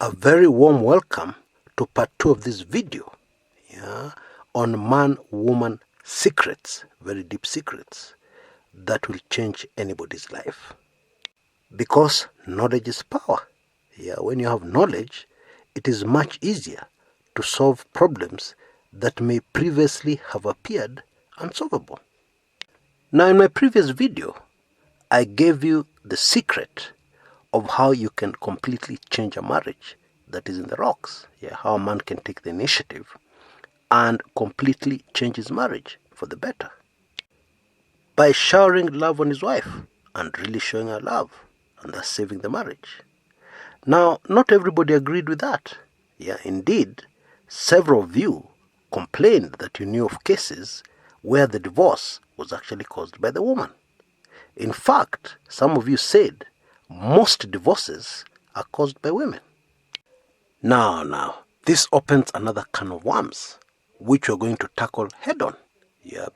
A very warm welcome to part 2 of this video, on man-woman secrets, very deep secrets that will change anybody's life. Because knowledge is power. When you have knowledge, it is much easier to solve problems that may previously have appeared unsolvable. Now, in my previous video, I gave you the secret of how you can completely change a marriage that is in the rocks. How a man can take the initiative and completely change his marriage for the better. By showering love on his wife and really showing her love, and thus saving the marriage. Now, not everybody agreed with that. Indeed, several of you complained that you knew of cases where the divorce was actually caused by the woman. In fact, some of you said most divorces are caused by women. Now, this opens another can of worms, which we're going to tackle head on.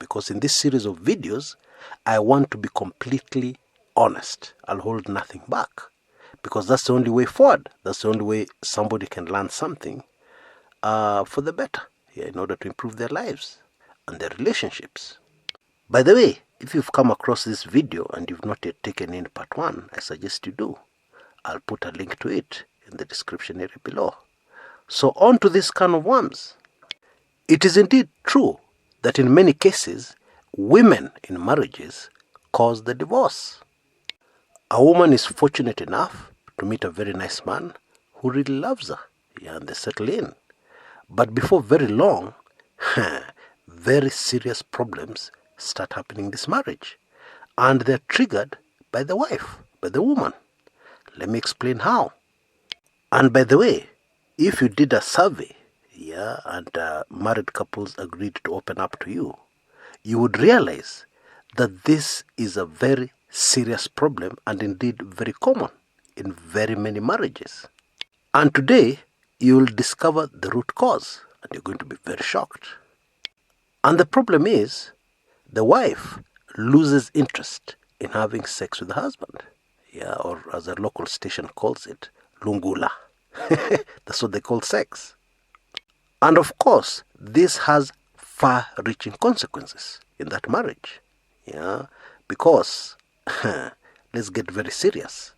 Because in this series of videos, I want to be completely honest. I'll hold nothing back. Because that's the only way forward. That's the only way somebody can learn something for the better, in order to improve their lives and their relationships. By the way, if you've come across this video and you've not yet taken in part 1, I suggest you do. I'll put a link to it in the description area below. So on to this can of worms. It is indeed true that in many cases, women in marriages cause the divorce. A woman is fortunate enough to meet a very nice man who really loves her, and they settle in. But before very long, very serious problems start happening in this marriage. And they're triggered by the wife, by the woman. Let me explain how. And by the way, if you did a survey, and married couples agreed to open up to you, you would realize that this is a very serious problem and indeed very common in very many marriages. And today, you will discover the root cause, and you're going to be very shocked. And the problem is, the wife loses interest in having sex with the husband. Or as a local station calls it, lungula. That's what they call sex. And of course, this has far-reaching consequences in that marriage. Because, let's get very serious.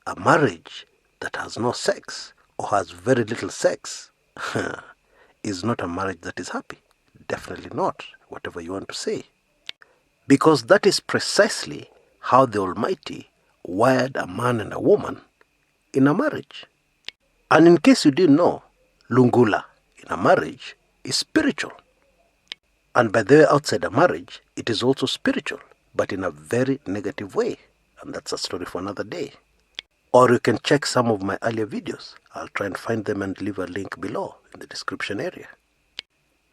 A marriage that has no sex or has very little sex is not a marriage that is happy. Definitely not, whatever you want to say. Because that is precisely how the Almighty wired a man and a woman in a marriage. And in case you didn't know, lungula in a marriage is spiritual. And by the way, outside a marriage, it is also spiritual, but in a very negative way. And that's a story for another day. Or you can check some of my earlier videos. I'll try and find them and leave a link below in the description area.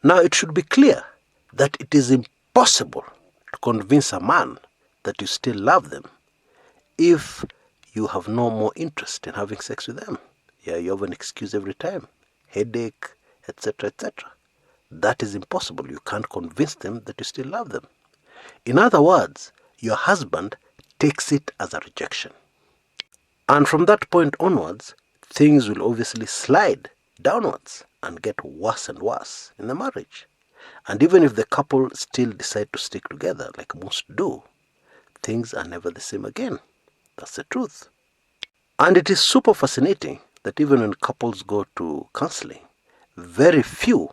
Now, it should be clear that it is impossible to convince a man that you still love them if you have no more interest in having sex with them. You have an excuse every time. Headache, etc., etc. That is impossible. You can't convince them that you still love them. In other words, your husband takes it as a rejection. And from that point onwards, things will obviously slide downwards and get worse and worse in the marriage. And even if the couple still decide to stick together, like most do, things are never the same again. That's the truth. And it is super fascinating that even when couples go to counseling, very few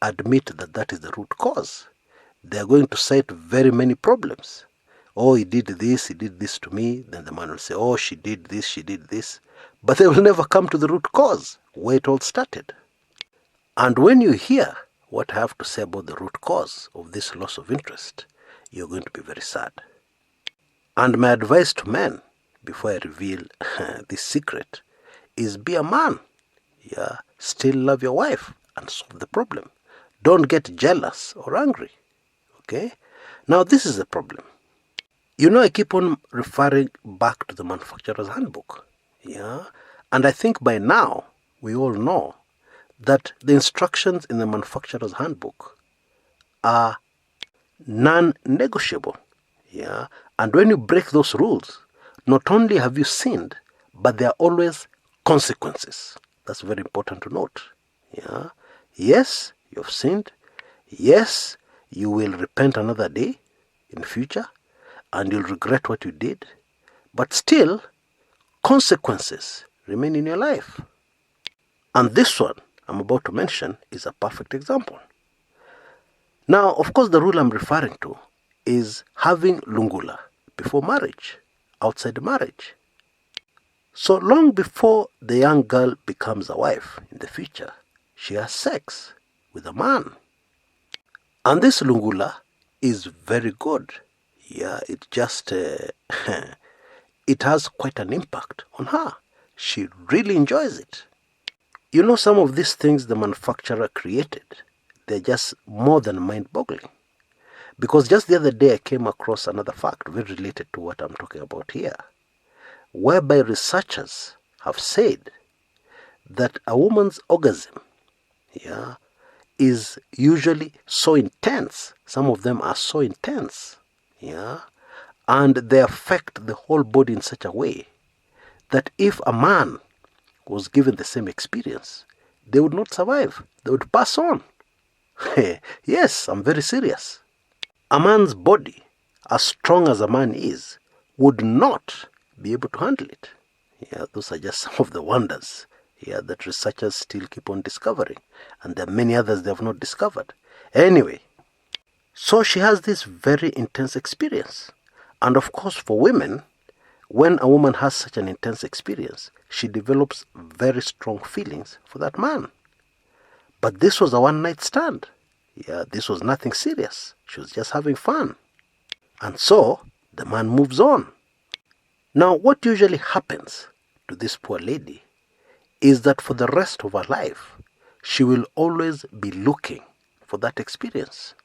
admit that that is the root cause. They are going to cite very many problems. Oh, he did this to me. Then the man will say, oh, she did this. But they will never come to the root cause, where it all started. And when you hear what I have to say about the root cause of this loss of interest, you're going to be very sad. And my advice to men, before I reveal this secret, is be a man. Still love your wife and solve the problem. Don't get jealous or angry. Okay? Now, this is the problem. I keep on referring back to the manufacturer's handbook. And I think by now, we all know that the instructions in the manufacturer's handbook are non-negotiable. And when you break those rules, not only have you sinned, but they are always consequences. That's very important to note. Yeah. Yes, you've sinned. Yes, you will repent another day in future and you'll regret what you did. But still, consequences remain in your life. And this one I'm about to mention is a perfect example. Now, of course, the rule I'm referring to is having lungula before marriage, outside marriage. So long before the young girl becomes a wife in the future, she has sex with a man. And this lungula is very good. Yeah, it just, it has quite an impact on her. She really enjoys it. You know, some of these things the manufacturer created, they're just more than mind-boggling. Because just the other day I came across another fact very related to what I'm talking about here, whereby researchers have said that a woman's orgasm, yeah, is usually so intense. Some of them are so intense, yeah, and they affect the whole body in such a way that if a man was given the same experience, they would not survive. They would pass on. Yes, I'm very serious. A man's body, as strong as a man is, would not be able to handle it. Yeah, those are just some of the wonders, yeah, that researchers still keep on discovering. And there are many others they have not discovered. Anyway, so she has this very intense experience. And of course, for women, when a woman has such an intense experience, she develops very strong feelings for that man. But this was a one-night stand. Yeah, this was nothing serious. She was just having fun. And so, the man moves on. Now, what usually happens to this poor lady is that for the rest of her life, she will always be looking for that experience.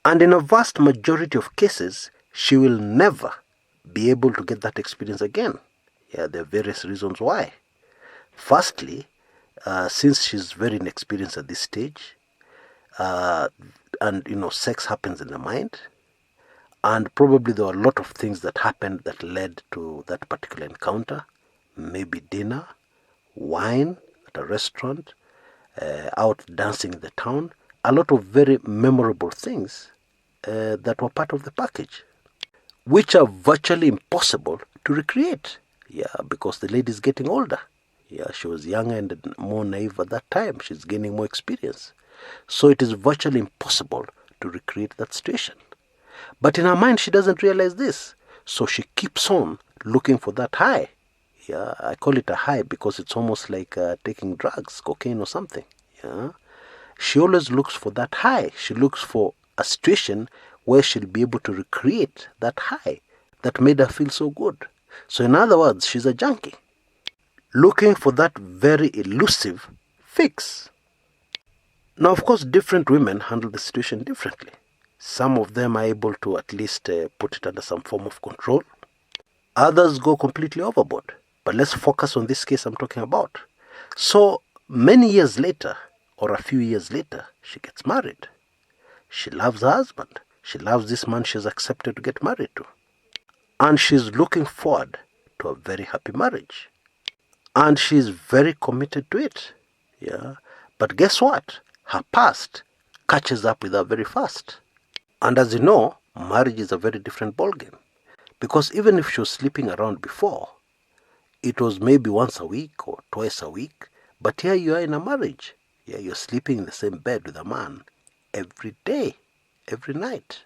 And in a vast majority of cases, she will never be able to get that experience again. Yeah, there are various reasons why. Firstly, since she's very inexperienced at this stage, and sex happens in the mind, and probably there were a lot of things that happened that led to that particular encounter. Maybe dinner, wine at a restaurant, out dancing in the town. A lot of very memorable things that were part of the package, which are virtually impossible to recreate. Yeah, because the lady is getting older. Yeah, she was younger and more naive at that time. She's gaining more experience. So it is virtually impossible to recreate that situation. But in her mind, she doesn't realize this. So she keeps on looking for that high. Yeah, I call it a high because it's almost like taking drugs, cocaine or something. Yeah, she always looks for that high. She looks for a situation where she'll be able to recreate that high that made her feel so good. So in other words, she's a junkie, looking for that very elusive fix. Now, of course, different women handle the situation differently. Some of them are able to at least put it under some form of control. Others go completely overboard. But let's focus on this case I'm talking about. So many years later, or a few years later, she gets married. She loves her husband. She loves this man she's accepted to get married to. And she's looking forward to a very happy marriage. And she's very committed to it. Yeah. But guess what? Her past catches up with her very fast. And as you know, marriage is a very different ballgame. Because even if she was sleeping around before, it was maybe once a week or twice a week. But here you are in a marriage. Yeah, you're sleeping in the same bed with a man every day, every night.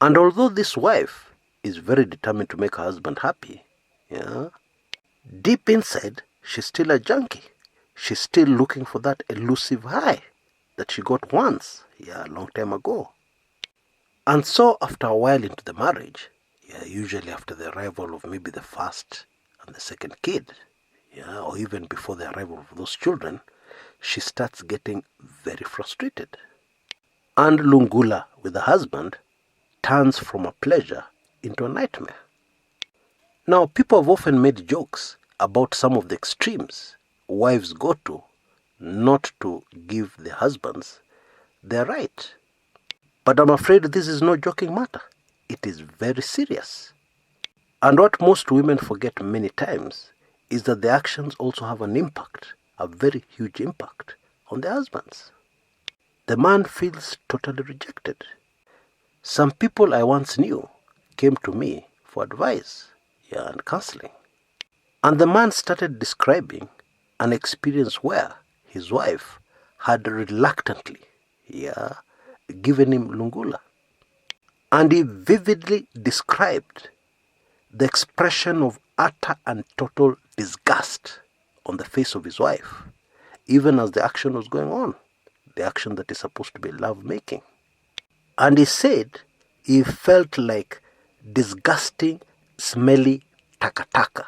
And although this wife is very determined to make her husband happy, yeah, deep inside, she's still a junkie. She's still looking for that elusive high that she got once, yeah, a long time ago. And so after a while into the marriage, yeah, usually after the arrival of maybe the first and the second kid, yeah, or even before the arrival of those children, she starts getting very frustrated. And Lungula with the husband turns from a pleasure into a nightmare. Now, people have often made jokes about some of the extremes wives go to not to give their husbands their right. But I'm afraid this is no joking matter. It is very serious. And what most women forget many times is that the actions also have an impact, a very huge impact, on the husbands. The man feels totally rejected. Some people I once knew came to me for advice, and counseling. And the man started describing an experience where his wife had reluctantly, given him lungula. And he vividly described the expression of utter and total disgust on the face of his wife, even as the action was going on, the action that is supposed to be love-making. And he said he felt like disgusting, smelly takataka,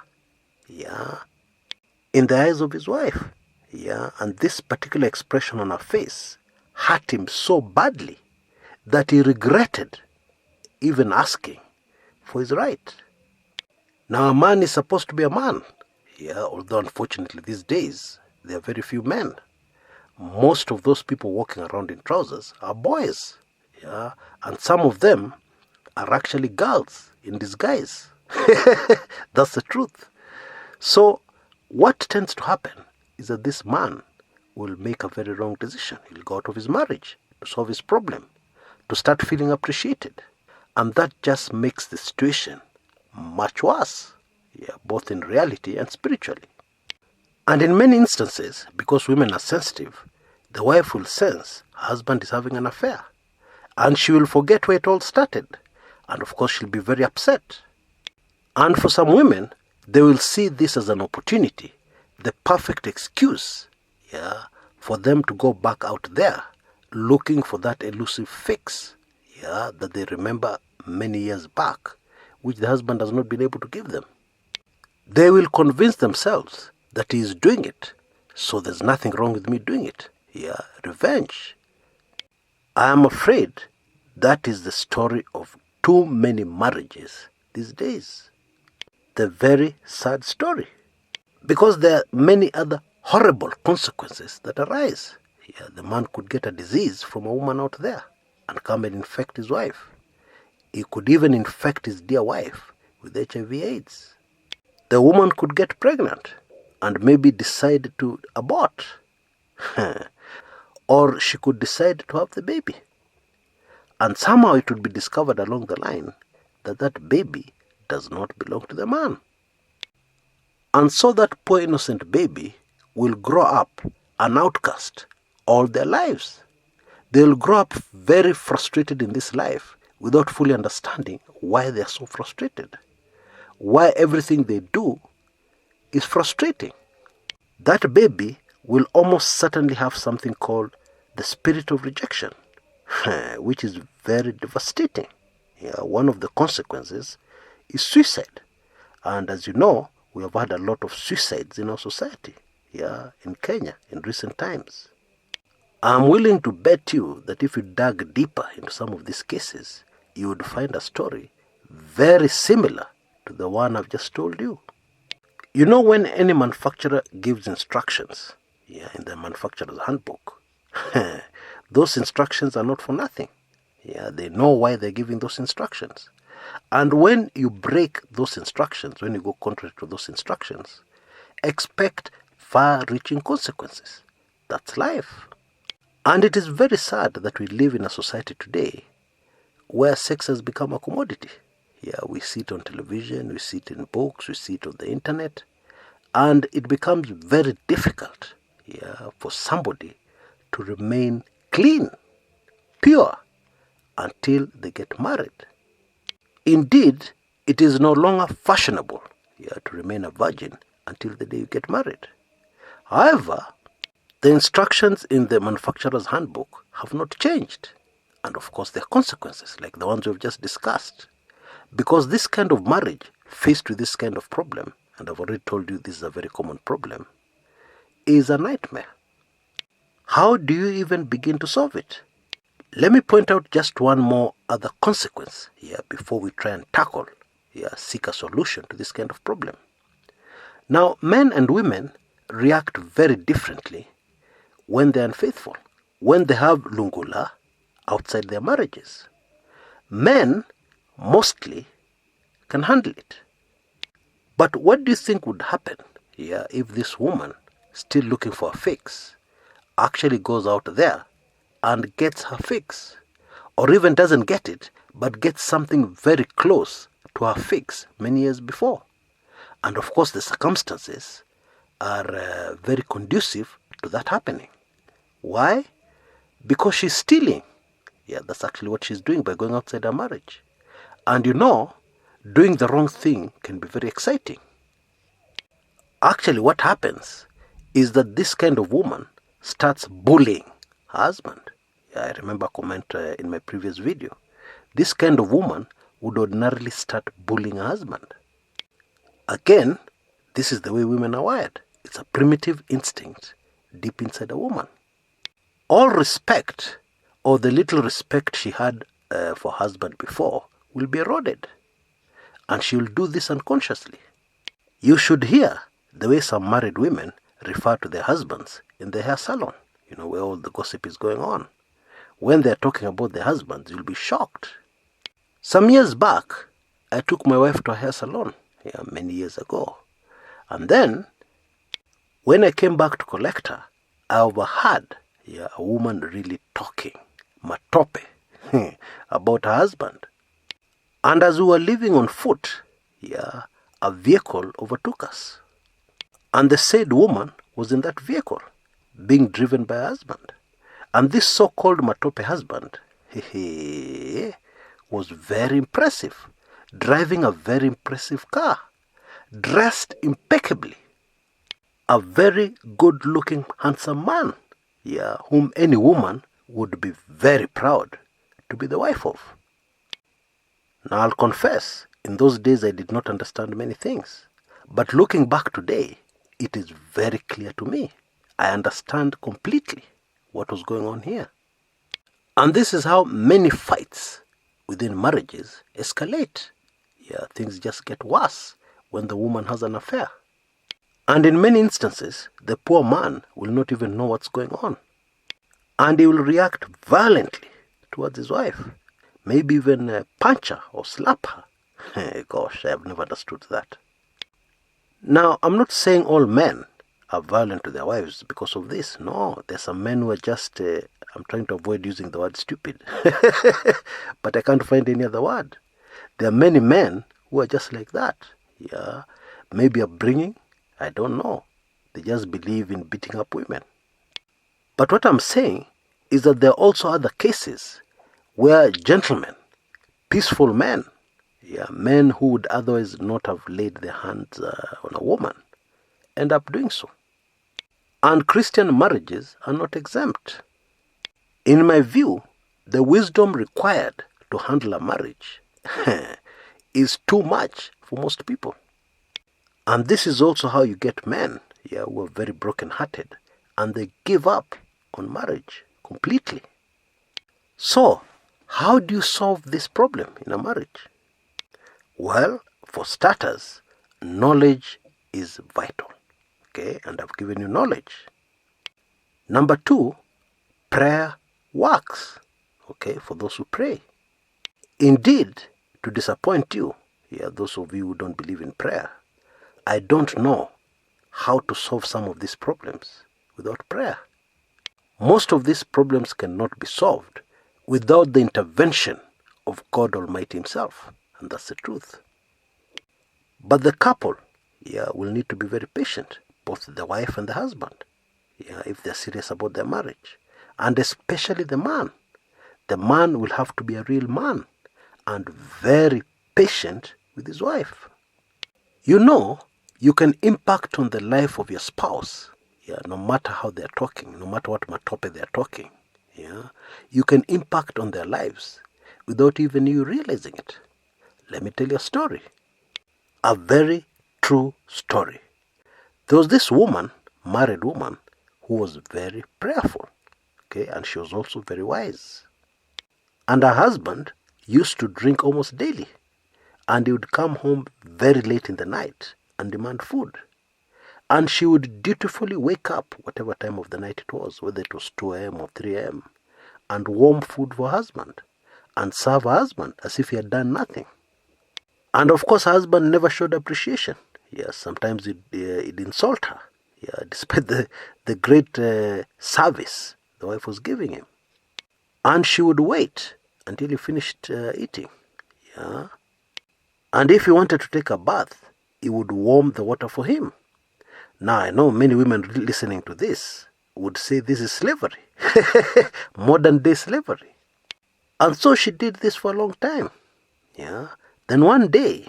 in the eyes of his wife. And this particular expression on her face hurt him so badly that he regretted even asking for his right. Now, a man is supposed to be a man, although unfortunately these days there are very few men. Most of those people walking around in trousers are boys, and some of them are actually girls in disguise. That's the truth. So what tends to happen is that this man will make a very wrong decision. He'll go out of his marriage to solve his problem, to start feeling appreciated. And that just makes the situation much worse, both in reality and spiritually. And in many instances, because women are sensitive, the wife will sense her husband is having an affair, and she will forget where it all started. And of course, she'll be very upset. And for some women, they will see this as an opportunity, the perfect excuse, for them to go back out there looking for that elusive fix, that they remember many years back, which the husband has not been able to give them. They will convince themselves that he is doing it, so there's nothing wrong with me doing it. Revenge. I am afraid that is the story of too many marriages these days. The very sad story. Because there are many other horrible consequences that arise. The man could get a disease from a woman out there and come and infect his wife. He could even infect his dear wife with HIV/AIDS. The woman could get pregnant and maybe decide to abort. Or she could decide to have the baby. And somehow it would be discovered along the line that that baby does not belong to the man. And so that poor innocent baby will grow up an outcast all their lives. They'll grow up very frustrated in this life without fully understanding why they're so frustrated, why everything they do is frustrating. That baby will almost certainly have something called the spirit of rejection, which is very devastating. One of the consequences is suicide. And as you know, we have had a lot of suicides in our society, in Kenya in recent times. I'm willing to bet you that if you dug deeper into some of these cases, you would find a story very similar to the one I've just told you. You know, when any manufacturer gives instructions, in the manufacturer's handbook, those instructions are not for nothing. They know why they're giving those instructions. And when you break those instructions, when you go contrary to those instructions, expect far-reaching consequences. That's life. And it is very sad that we live in a society today where sex has become a commodity. We see it on television, we see it in books, we see it on the internet. And it becomes very difficult, for somebody to remain clean, pure, until they get married. Indeed, it is no longer fashionable, to remain a virgin until the day you get married. However, the instructions in the manufacturer's handbook have not changed. And of course, there are consequences, like the ones we've just discussed. Because this kind of marriage, faced with this kind of problem, and I've already told you this is a very common problem, is a nightmare. How do you even begin to solve it? Let me point out just one more other consequence before we try and tackle, seek a solution to this kind of problem. Now, men and women react very differently when they're unfaithful, when they have lungula outside their marriages. Men mostly can handle it. But what do you think would happen if this woman, still looking for a fix, actually goes out there and gets her fix, or even doesn't get it, but gets something very close to her fix many years before. And of course, the circumstances are very conducive to that happening. Why? Because she's stealing. That's actually what she's doing by going outside her marriage. And doing the wrong thing can be very exciting. Actually, what happens is that this kind of woman starts bullying her husband. I remember a comment in my previous video. This kind of woman would ordinarily start bullying her husband. Again, this is the way women are wired. It's a primitive instinct deep inside a woman. All respect, or the little respect she had for her husband before, will be eroded. And she will do this unconsciously. You should hear the way some married women refer to their husbands in the hair salon, where all the gossip is going on. When they're talking about their husbands, you'll be shocked. Some years back, I took my wife to a hair salon, many years ago. And then, when I came back to collect her, I overheard a woman really talking, matope, about her husband. And as we were leaving on foot, a vehicle overtook us. And the said woman was in that vehicle, being driven by her husband. And this so-called matope husband, was very impressive, driving a very impressive car, dressed impeccably. A very good-looking, handsome man, whom any woman would be very proud to be the wife of. Now, I'll confess, in those days I did not understand many things. But looking back today, it is very clear to me. I understand completely what was going on here. And this is how many fights within marriages escalate. Things just get worse when the woman has an affair. And in many instances, the poor man will not even know what's going on. And he will react violently towards his wife. Maybe even punch her or slap her. Gosh, I have never understood that. Now, I'm not saying all men are violent to their wives because of this. No, there's some men who are just, I'm trying to avoid using the word stupid. But I can't find any other word. There are many men who are just like that. Maybe upbringing, I don't know. They just believe in beating up women. But what I'm saying is that there are also other cases where gentlemen, peaceful men, men who would otherwise not have laid their hands on a woman, end up doing so. And Christian marriages are not exempt. In my view, the wisdom required to handle a marriage is too much for most people. And this is also how you get men who are very broken-hearted, and they give up on marriage completely. So, how do you solve this problem in a marriage? Well, for starters, knowledge is vital. And I've given you knowledge. Number 2, prayer works. For those who pray. Indeed, to disappoint you, those of you who don't believe in prayer, I don't know how to solve some of these problems without prayer. Most of these problems cannot be solved without the intervention of God Almighty Himself. And that's the truth. But the couple, will need to be very patient, both the wife and the husband, if they're serious about their marriage. And especially the man. The man will have to be a real man and very patient with his wife. You can impact on the life of your spouse, no matter how they're talking, no matter what matope they're talking. You can impact on their lives without even you realizing it. Let me tell you a story. A very true story. There was this woman, married woman, who was very prayerful. And she was also very wise. And her husband used to drink almost daily. And he would come home very late in the night and demand food. And she would dutifully wake up, whatever time of the night it was, whether it was 2 a.m. or 3 a.m., and warm food for her husband, and serve her husband as if he had done nothing. And of course, her husband never showed appreciation. Yeah, sometimes he'd insult her. Yeah, despite the great service the wife was giving him. And she would wait until he finished eating. Yeah. And if he wanted to take a bath, he would warm the water for him. Now, I know many women listening to this would say this is slavery, modern day slavery. And so she did this for a long time. Yeah. Then one day,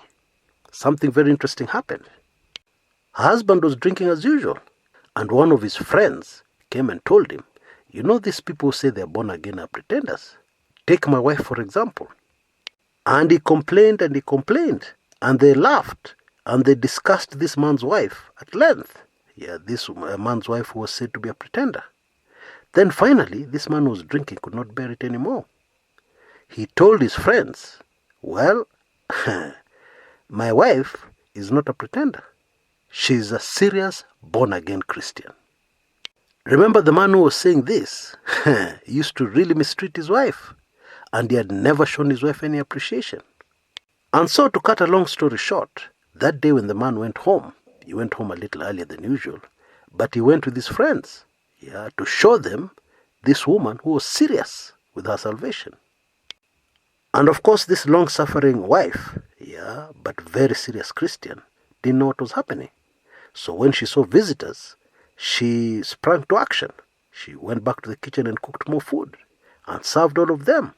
something very interesting happened. Her husband was drinking as usual, and one of his friends came and told him, you know, these people who say they're born again are pretenders. Take my wife, for example. And he complained, and they laughed, and they discussed this man's wife at length. Yeah, this man's wife who was said to be a pretender. Then finally, this man who was drinking could not bear it anymore. He told his friends, well, my wife is not a pretender. She's a serious born-again Christian. Remember, the man who was saying this used to really mistreat his wife, and he had never shown his wife any appreciation. And so, to cut a long story short, that day when the man went home, he went home a little earlier than usual, but he went with his friends, to show them this woman who was serious with her salvation. And of course, this long-suffering wife, but very serious Christian, didn't know what was happening. So when she saw visitors, she sprang to action. She went back to the kitchen and cooked more food and served all of them.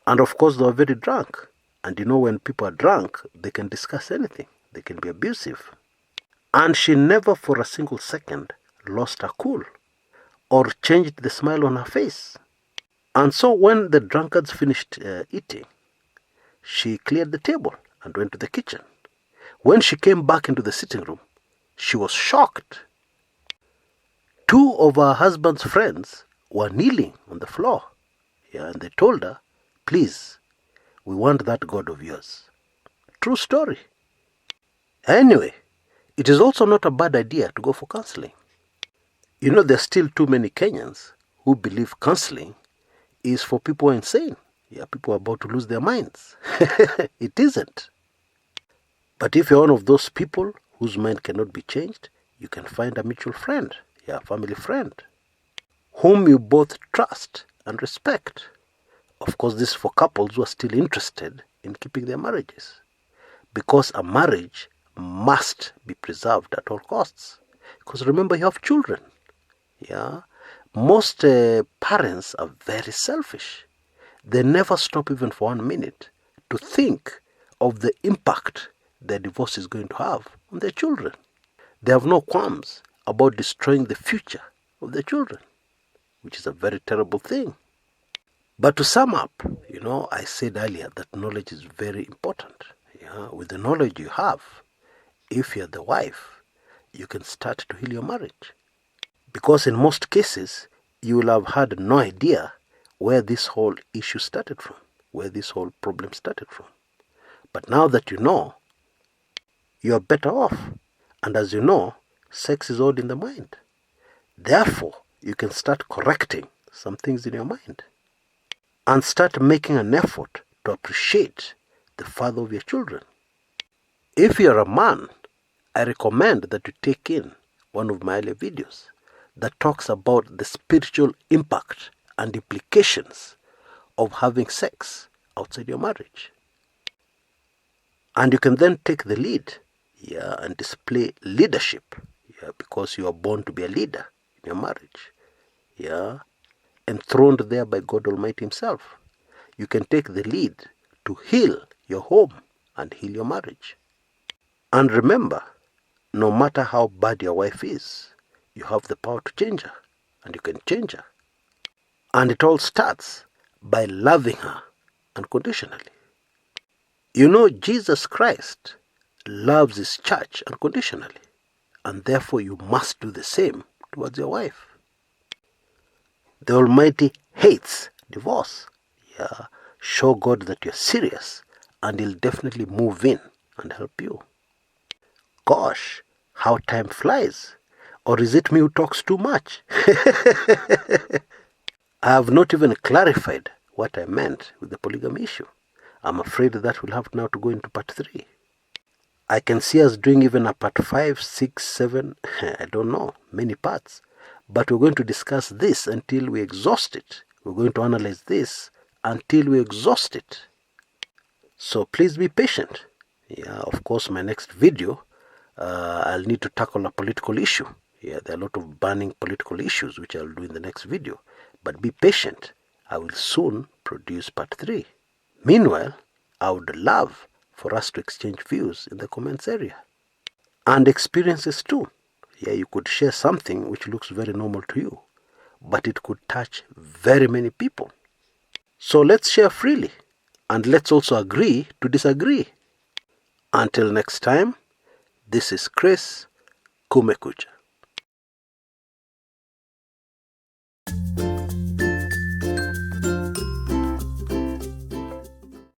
And of course, they were very drunk. And you know, when people are drunk, they can discuss anything. They can be abusive. And she never for a single second lost her cool or changed the smile on her face. And so when the drunkards finished eating, she cleared the table and went to the kitchen. When she came back into the sitting room, she was shocked. Two of her husband's friends were kneeling on the floor. And they told her, please, we want that God of yours. True story. Anyway, it is also not a bad idea to go for counseling. You know, there's still too many Kenyans who believe counseling is for people who are insane. People are about to lose their minds. It isn't. But if you're one of those people whose mind cannot be changed, you can find a mutual friend, a family friend, whom you both trust and respect. Of course, this is for couples who are still interested in keeping their marriages, because a marriage must be preserved at all costs. Because remember, you have children. Most parents are very selfish. They never stop even for 1 minute to think of the impact their divorce is going to have on their children. They have no qualms about destroying the future of their children, which is a very terrible thing. But to sum up, I said earlier that knowledge is very important. With the knowledge you have, if you're the wife, you can start to heal your marriage. Because in most cases, you will have had no idea where this whole issue started from, where this whole problem started from. But now that you know, you are better off. And as you know, sex is all in the mind. Therefore, you can start correcting some things in your mind and start making an effort to appreciate the father of your children. If you're a man, I recommend that you take in one of my earlier videos that talks about the spiritual impact and implications of having sex outside your marriage. And you can then take the lead, and display leadership, because you are born to be a leader in your marriage, enthroned there by God Almighty Himself. You can take the lead to heal your home and heal your marriage. And remember, no matter how bad your wife is, you have the power to change her, and you can change her. And it all starts by loving her unconditionally. Jesus Christ loves His church unconditionally, and therefore you must do the same towards your wife. The Almighty hates divorce. Show God that you're serious, and He'll definitely move in and help you. Gosh, how time flies. Or is it me who talks too much? I have not even clarified what I meant with the polygamy issue. I'm afraid that we'll have now to go into part 3. I can see us doing even a part 5, 6, 7, I don't know, many parts. But we're going to discuss this until we exhaust it. We're going to analyze this until we exhaust it. So please be patient. Yeah, of course, my next video, I'll need to tackle a political issue. Yeah, there are a lot of burning political issues which I'll do in the next video. But be patient. I will soon produce part 3. Meanwhile, I would love for us to exchange views in the comments area. And experiences too. Yeah, you could share something which looks very normal to you, but it could touch very many people. So let's share freely, and let's also agree to disagree. Until next time, this is Chris Kumekucha.